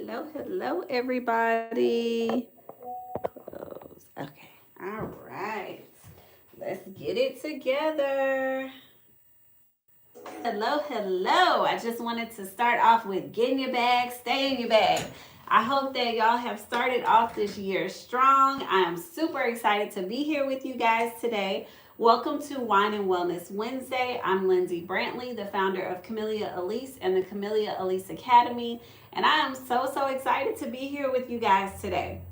Hello, everybody. Close. Okay. All right. Let's get it together. Hello. I just wanted to start off with get in your bag, stay in your bag. I hope that y'all have started off this year strong. I am super excited to be here with you guys today. Welcome to Wine and Wellness Wednesday. I'm Lindsay Brantley, the founder of Camellia Alise and the Camellia Alise Academy, and I am so excited to be here with you guys today.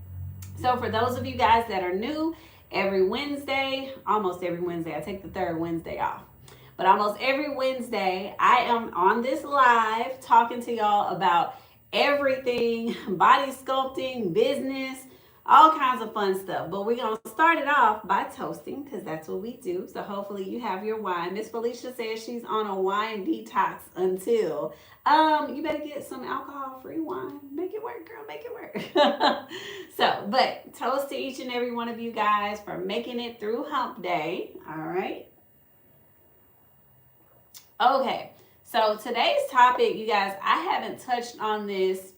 So for those of you guys that are new, every Wednesday, almost every Wednesday, I take the third Wednesday off. But almost every Wednesday, I am on this live talking to y'all about everything body sculpting, business, all kinds of fun stuff. But we're going to start it off by toasting because that's what we do. So hopefully you have your wine. Miss Felicia says she's on a wine detox until you better get some alcohol-free wine. Make it work, girl. Make it work. But toast to each and every one of you guys for making it through Hump Day. All right. Okay. So today's topic, you guys, I haven't touched on this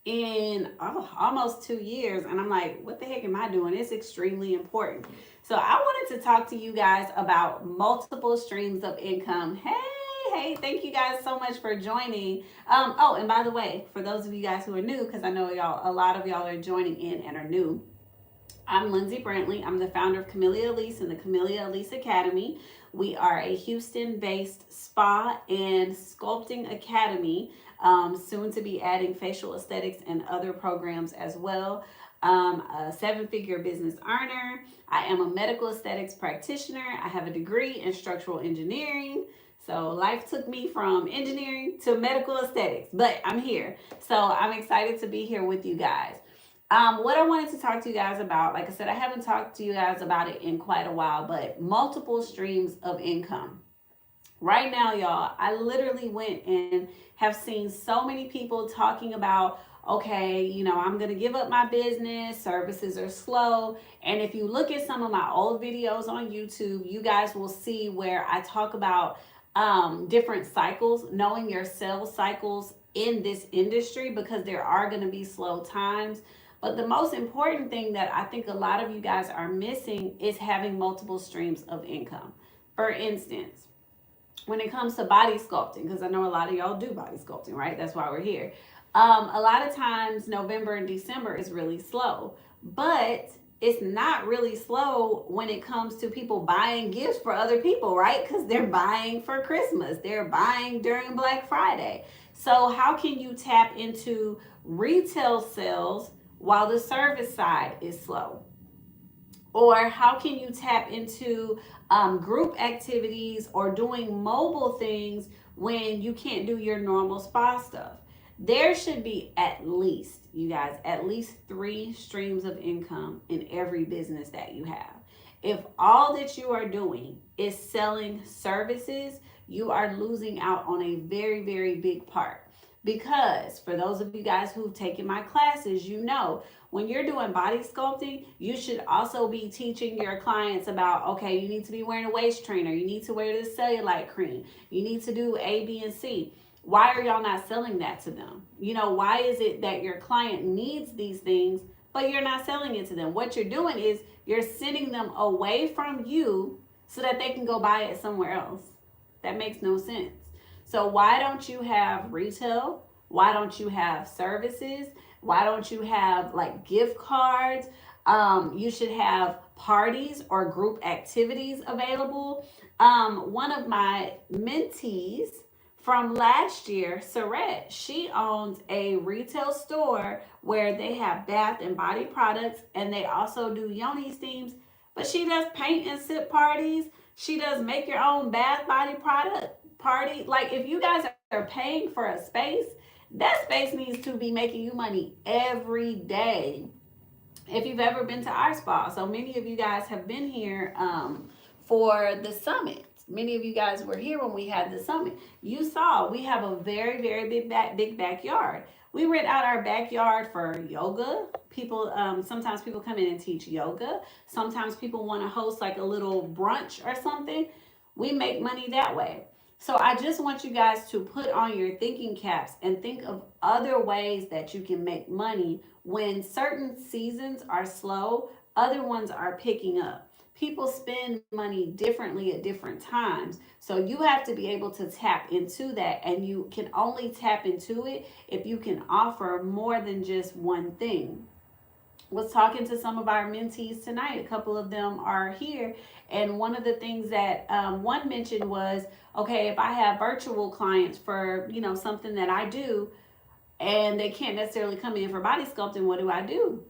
in almost 2 years, and I'm like, what the heck am I doing? It's extremely important. So I wanted to talk to you guys about multiple streams of income. Hey, thank you guys so much for joining. Oh, and by the way, for those of you guys who are new, because I know a lot of y'all are joining in and are new, I'm Lindsay Brantley. I'm the founder of Camellia Alise and the Camellia Alise Academy. We are a Houston-based spa and sculpting academy, soon to be adding facial aesthetics and other programs as well. A seven-figure business earner. I am a medical aesthetics practitioner. I have a degree in structural engineering. So life took me from engineering to medical aesthetics, but I'm here. So I'm excited to be here with you guys. What I wanted to talk to you guys about, like I said, I haven't talked to you guys about it in quite a while, but multiple streams of income. Right now, y'all, I literally went and have seen so many people talking about, okay, I'm going to give up my business, services are slow. And if you look at some of my old videos on YouTube, you guys will see where I talk about different cycles, knowing your sales cycles in this industry, because there are going to be slow times. But the most important thing that I think a lot of you guys are missing is having multiple streams of income. For instance, when it comes to body sculpting, because I know a lot of y'all do body sculpting, right? That's why we're here. A lot of times November and December is really slow, but it's not really slow when it comes to people buying gifts for other people, right? Because they're buying for Christmas, they're buying during Black Friday. So how can you tap into retail sales while the service side is slow? Or how can you tap into group activities or doing mobile things when you can't do your normal spa stuff? There should be at least, you guys, at least 3 streams of income in every business that you have. If all that you are doing is selling services, you are losing out on a very big part. Because for those of you guys who've taken my classes, when you're doing body sculpting, you should also be teaching your clients about, okay, you need to be wearing a waist trainer, you need to wear this cellulite cream, you need to do A, B, and C. Why are y'all not selling that to them? Why is it that your client needs these things, but you're not selling it to them? What you're doing is you're sending them away from you so that they can go buy it somewhere else. That makes no sense. So why don't you have retail? Why don't you have services? Why don't you have like gift cards? You should have parties or group activities available. One of my mentees from last year, Saret, she owns a retail store where they have bath and body products, and they also do yoni steams, but she does paint and sip parties. She does make your own bath body product party. Like, if you guys are paying for a space, that space needs to be making you money every day. If you've ever been to our spa, so many of you guys have been here for the summit. Many of you guys were here when we had the summit. You saw we have a very big backyard. We rent out our backyard for yoga. People, sometimes people come in and teach yoga. Sometimes people want to host like a little brunch or something. We make money that way. So I just want you guys to put on your thinking caps and think of other ways that you can make money when certain seasons are slow, other ones are picking up. People spend money differently at different times. So you have to be able to tap into that, and you can only tap into it if you can offer more than just one thing. Was talking to some of our mentees tonight. A couple of them are here, and one of the things that one mentioned was, okay, if I have virtual clients for something that I do, and they can't necessarily come in for body sculpting, what do I do?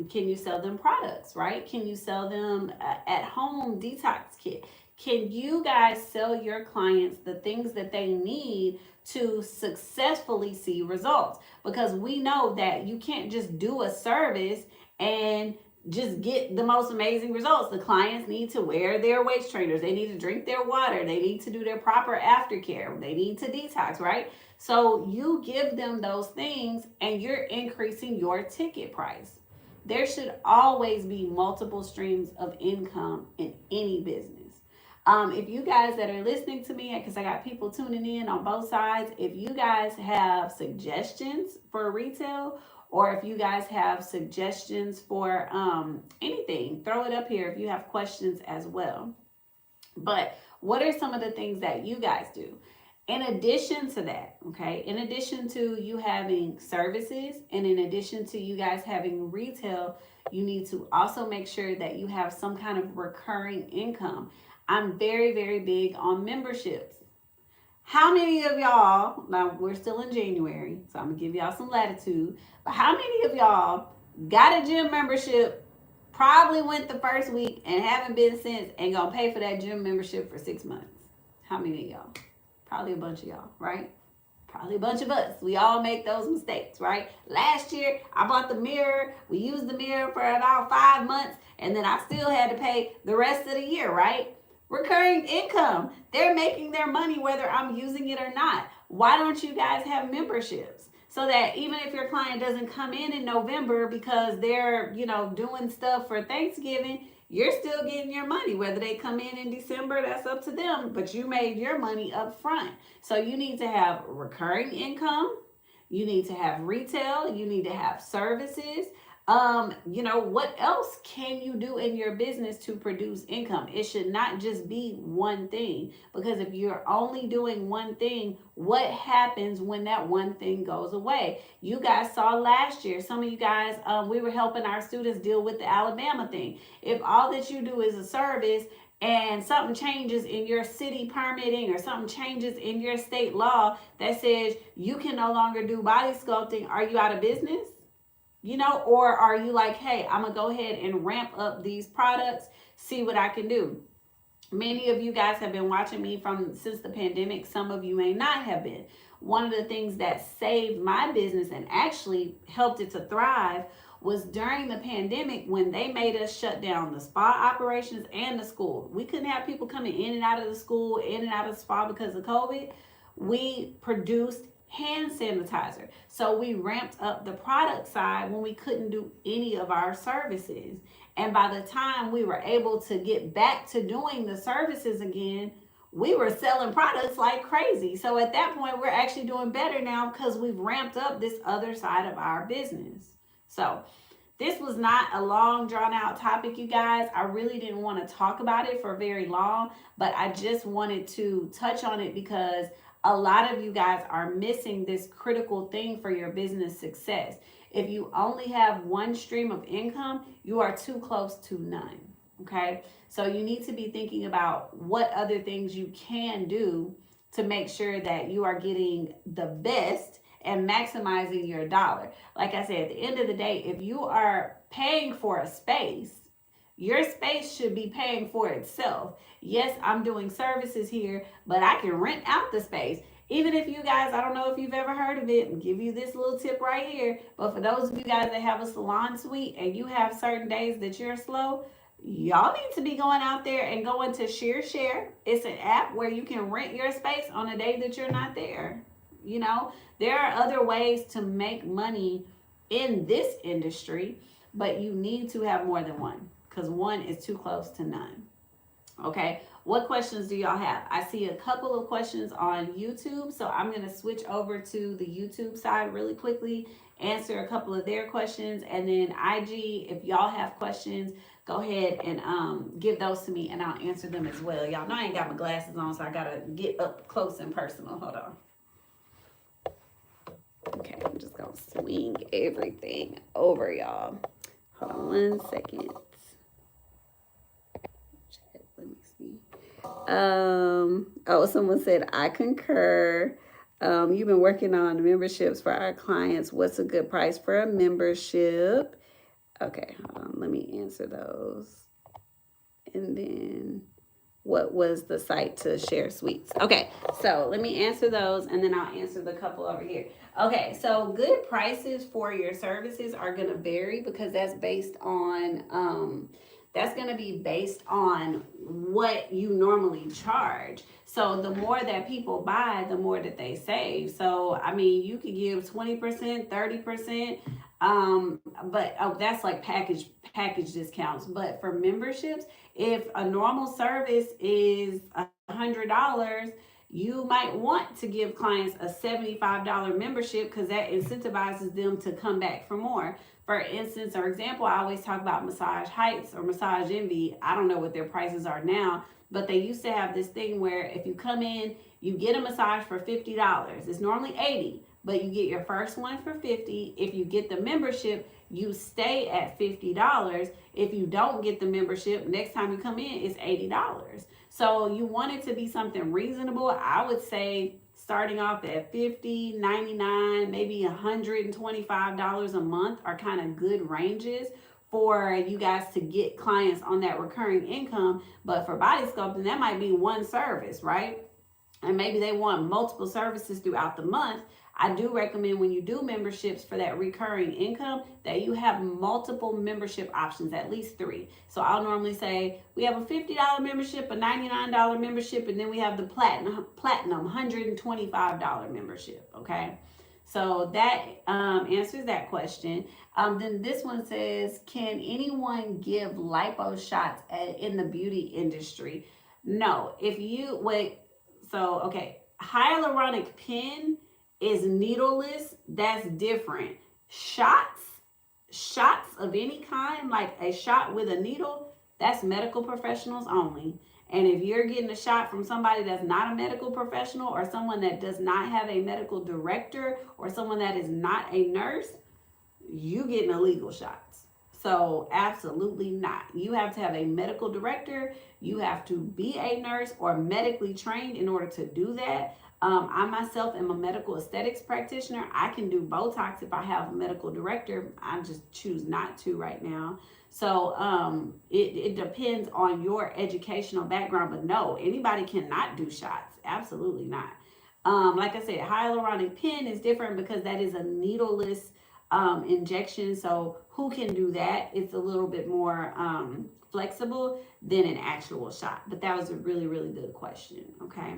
Can you sell them products, right? Can you sell them at home detox kit? Can you guys sell your clients the things that they need to successfully see results? Because we know that you can't just do a service and just get the most amazing results. The clients need to wear their waist trainers. They need to drink their water. They need to do their proper aftercare. They need to detox, right? So you give them those things and you're increasing your ticket price. There should always be multiple streams of income in any business. If you guys that are listening to me, because I got people tuning in on both sides, if you guys have suggestions for retail, or if you guys have suggestions for anything, throw it up here if you have questions as well. But what are some of the things that you guys do? In addition to that, okay, in addition to you having services and in addition to you guys having retail, you need to also make sure that you have some kind of recurring income. I'm very, very big on memberships. How many of y'all, now we're still in January, so I'm gonna give y'all some latitude, but how many of y'all got a gym membership, probably went the first week and haven't been since, and gonna pay for that gym membership for 6 months? How many of y'all? Probably a bunch of y'all, right? Probably a bunch of us. We all make those mistakes, right? Last year, I bought the mirror. We used the mirror for about 5 months, and then I still had to pay the rest of the year, right? Recurring income. They're making their money whether I'm using it or not. Why don't you guys have memberships? So that even if your client doesn't come in November because they're, doing stuff for Thanksgiving, you're still getting your money. Whether they come in December, that's up to them, but you made your money up front. So you need to have recurring income. You need to have retail. You need to have services. What else can you do in your business to produce income? It should not just be one thing, because if you're only doing one thing, what happens when that one thing goes away? You guys saw last year, some of you guys, we were helping our students deal with the Alabama thing. If all that you do is a service and something changes in your city permitting or something changes in your state law that says you can no longer do body sculpting, are you out of business? Or are you like, hey, I'm going to go ahead and ramp up these products, see what I can do? Many of you guys have been watching me since the pandemic. Some of you may not have been. One of the things that saved my business and actually helped it to thrive was during the pandemic when they made us shut down the spa operations and the school. We couldn't have people coming in and out of the school, in and out of the spa because of COVID. We produced hand sanitizer. So we ramped up the product side when we couldn't do any of our services. And by the time we were able to get back to doing the services again, we were selling products like crazy. So at that point, we're actually doing better now because we've ramped up this other side of our business. So this was not a long, drawn out topic, you guys. I really didn't want to talk about it for very long, but I just wanted to touch on it because a lot of you guys are missing this critical thing for your business success. If you only have one stream of income, you are too close to none, okay? So you need to be thinking about what other things you can do to make sure that you are getting the best and maximizing your dollar. Like I said, at the end of the day, if you are paying for a space, your space should be paying for itself. Yes, I'm doing services here, but I can rent out the space. Even if you guys, I don't know if you've ever heard of it, and give you this little tip right here, but for those of you guys that have a salon suite and you have certain days that you're slow, y'all need to be going out there and going to Share. It's an app where you can rent your space on a day that you're not there. There are other ways to make money in this industry, but you need to have more than one, because one is too close to none. Okay, what questions do y'all have? I see a couple of questions on YouTube, so I'm going to switch over to the YouTube side really quickly, answer a couple of their questions, and then IG, if y'all have questions, go ahead and give those to me and I'll answer them as well. Y'all know I ain't got my glasses on, so I got to get up close and personal. Hold on. Okay, I'm just going to swing everything over, y'all. Hold on 1 second. Let me see. Oh, someone said, I concur. You've been working on memberships for our clients. What's a good price for a membership? Okay, hold on. Let me answer those. And then what was the site to share suites? Okay, so let me answer those and then I'll answer the couple over here. Okay, so good prices for your services are going to vary because that's based on that's going to be based on what you normally charge. So the more that people buy, the more that they save. So I mean, you could give 20%, 30%, but that's like package discounts. But for memberships, if a normal service is $100, you might want to give clients a $75 membership because that incentivizes them to come back for more. For instance or example, I always talk about Massage Heights or Massage Envy. I don't know what their prices are now, but they used to have this thing where if you come in, you get a massage for $50. It's normally $80, but you get your first one for $50. If you get the membership, you stay at $50. If you don't get the membership, next time you come in, it's $80. So you want it to be something reasonable. I would say starting off at $50, $99, maybe $125 a month are kind of good ranges for you guys to get clients on that recurring income. But for body sculpting, that might be one service, right? And maybe they want multiple services throughout the month. I do recommend when you do memberships for that recurring income that you have multiple membership options, at least 3. So I'll normally say we have a $50 membership, a $99 membership, and then we have the platinum $125 membership. Okay. So that answers that question. Then this one says, can anyone give lipo shots in the beauty industry? No. If you wait, so okay, hyaluronic pin is needleless. That's different. Shots of any kind, like a shot with a needle, that's medical professionals only. And if you're getting a shot from somebody that's not a medical professional or someone that does not have a medical director or someone that is not a nurse, you getting illegal shots. So absolutely not. You have to have a medical director. You have to be a nurse or medically trained in order to do that. I myself am a medical aesthetics practitioner. I can do Botox if I have a medical director. I just choose not to right now. So it depends on your educational background. But no, anybody cannot do shots. Absolutely not. Like I said, hyaluronic pin is different because that is a needleless injection. So who can do that? It's a little bit more flexible than an actual shot. But that was a really, really good question. Okay.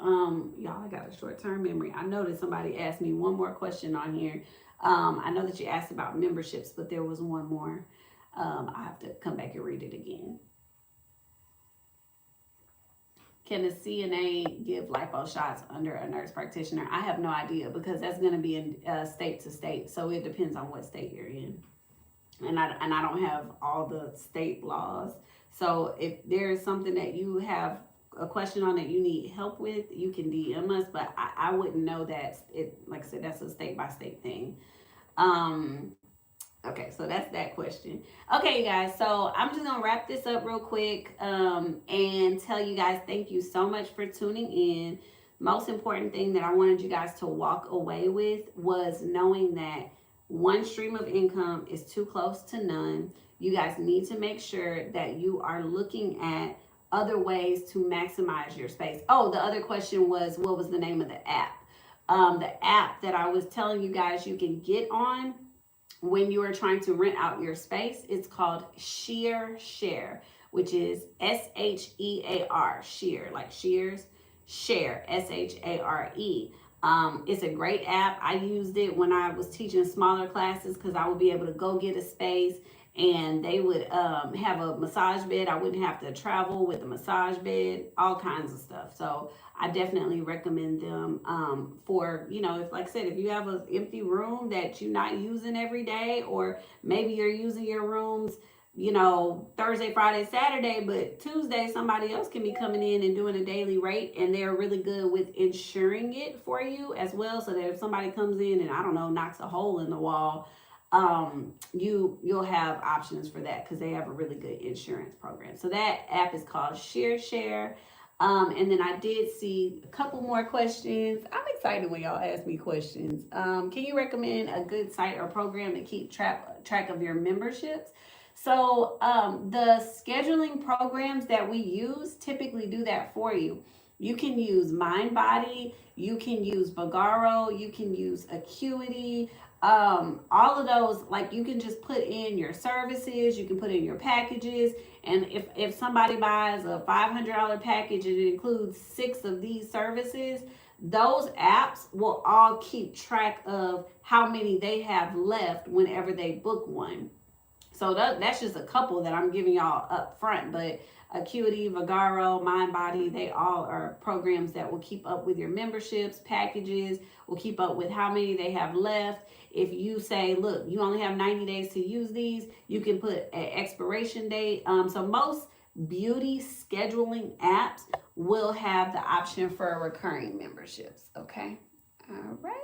Y'all, I got a short-term memory. I noticed somebody asked me one more question on here. I know that you asked about memberships, but there was one more. I have to come back and read it again. Can a CNA give lipo shots under a nurse practitioner? I have no idea because that's going to be in state to state. So it depends on what state you're in. And I don't have all the state laws. So if there's something that you have a question on that you need help with, you can DM us, but I wouldn't know that. It, like I said, that's a state by state thing. Okay, so that's that question. Okay, you guys, so I'm just gonna wrap this up real quick and tell you guys thank you so much for tuning in. Most important thing that I wanted you guys to walk away with was knowing that one stream of income is too close to none. You guys need to make sure that you are looking at other ways to maximize your space. Oh, the other question was, what was the name of the app? The app that I was telling you guys you can get on when you are trying to rent out your space, it's called Share, which is SHEAR, Share, like Shears, Share, SHARE. It's a great app. I used it when I was teaching smaller classes because I would be able to go get a space and they would have a massage bed. I wouldn't have to travel with a massage bed, all kinds of stuff. So I definitely recommend them for, if, like I said, if you have an empty room that you're not using every day, or maybe you're using your rooms, Thursday, Friday, Saturday, but Tuesday somebody else can be coming in and doing a daily rate, and they're really good with insuring it for you as well, so that if somebody comes in and, I don't know, knocks a hole in the wall, you'll have options for that, because they have a really good insurance program. So that app is called Share. And then I did see a couple more questions. I'm excited when y'all ask me questions. Can you recommend a good site or program to keep track of your memberships? So the scheduling programs that we use typically do that for you. You can use MindBody, you can use Vagaro, you can use Acuity. All of those, like, you can just put in your services, you can put in your packages, and if somebody buys a $500 package and it includes 6 of these services, those apps will all keep track of how many they have left whenever they book one. So that's just a couple that I'm giving y'all up front, but Acuity, Vagaro, MindBody, they all are programs that will keep up with your memberships, packages, will keep up with how many they have left. If you say, look, you only have 90 days to use these, you can put an expiration date. So most beauty scheduling apps will have the option for recurring memberships. Okay. All right.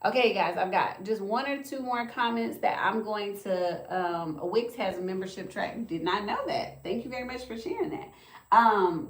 Okay, guys, I've got just 1 or 2 more comments that I'm going to. Wix has a membership track. Did not know that. Thank you very much for sharing that.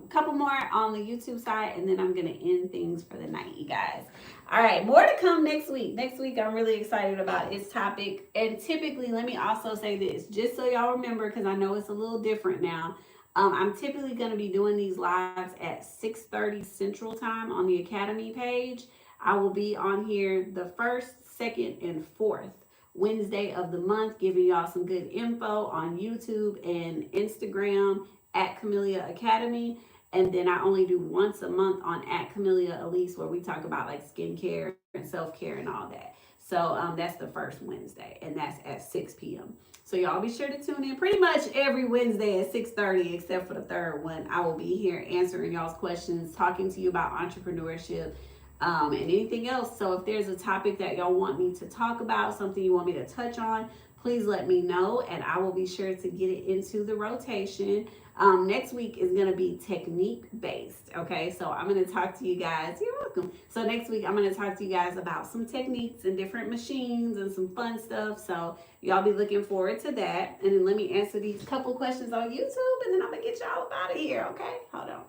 Couple more on the YouTube side, and then I'm going to end things for the night, you guys. All right, more to come next week. Next week, I'm really excited about its topic. And typically, let me also say this, just so y'all remember, because I know it's a little different now. I'm typically going to be doing these lives at 6:30 Central Time on the Academy page. I will be on here the 1st, 2nd, and 4th Wednesday of the month, giving y'all some good info on YouTube and Instagram at Camellia Academy. And then I only do once a month on at Camellia Alise, where we talk about like skincare and self-care and all that. So that's the first Wednesday, and that's at 6 p.m. So y'all be sure to tune in pretty much every Wednesday at 6:30, except for the third one. I will be here answering y'all's questions, talking to you about entrepreneurship, and anything else. So if there's a topic that y'all want me to talk about, something you want me to touch on, please let me know, and I will be sure to get it into the rotation. Next week is going to be technique based. Okay, so I'm going to talk to you guys. You're welcome. So next week I'm going to talk to you guys about some techniques and different machines and some fun stuff. So y'all be looking forward to that. And then let me answer these couple questions on YouTube, and then I'm going to get y'all out of here. Okay, hold on.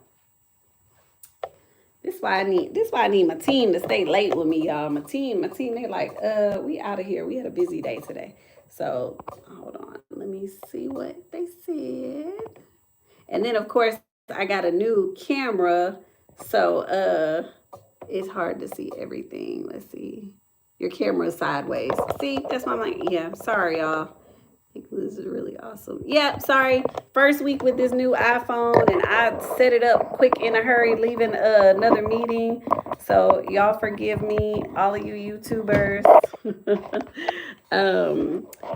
This why I need my team to stay late with me, y'all. My team, they like, we out of here. We had a busy day today. So hold on. Let me see what they said. And then of course I got a new camera. So it's hard to see everything. Let's see. Your camera's sideways. See, that's why I'm like, yeah, sorry, y'all. I think this is really awesome. Yep, sorry. First week with this new iPhone, and I set it up quick in a hurry, leaving another meeting. So y'all forgive me, all of you YouTubers.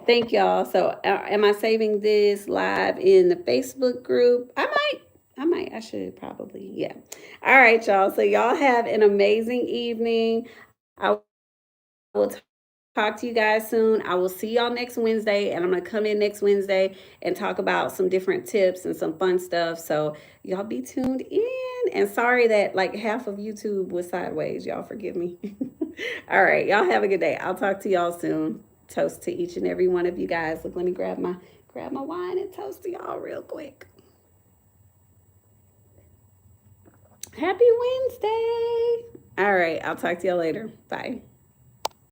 Thank y'all. So am I saving this live in the Facebook group? I should probably, yeah. All right, y'all. So y'all have an amazing evening. I will talk to you guys soon. I will see y'all next Wednesday, and I'm going to come in next Wednesday and talk about some different tips and some fun stuff. So y'all be tuned in. And sorry that like half of YouTube was sideways. Y'all forgive me. All right. Y'all have a good day. I'll talk to y'all soon. Toast to each and every one of you guys. Look, let me grab my wine and toast to y'all real quick. Happy Wednesday. All right. I'll talk to y'all later. Bye.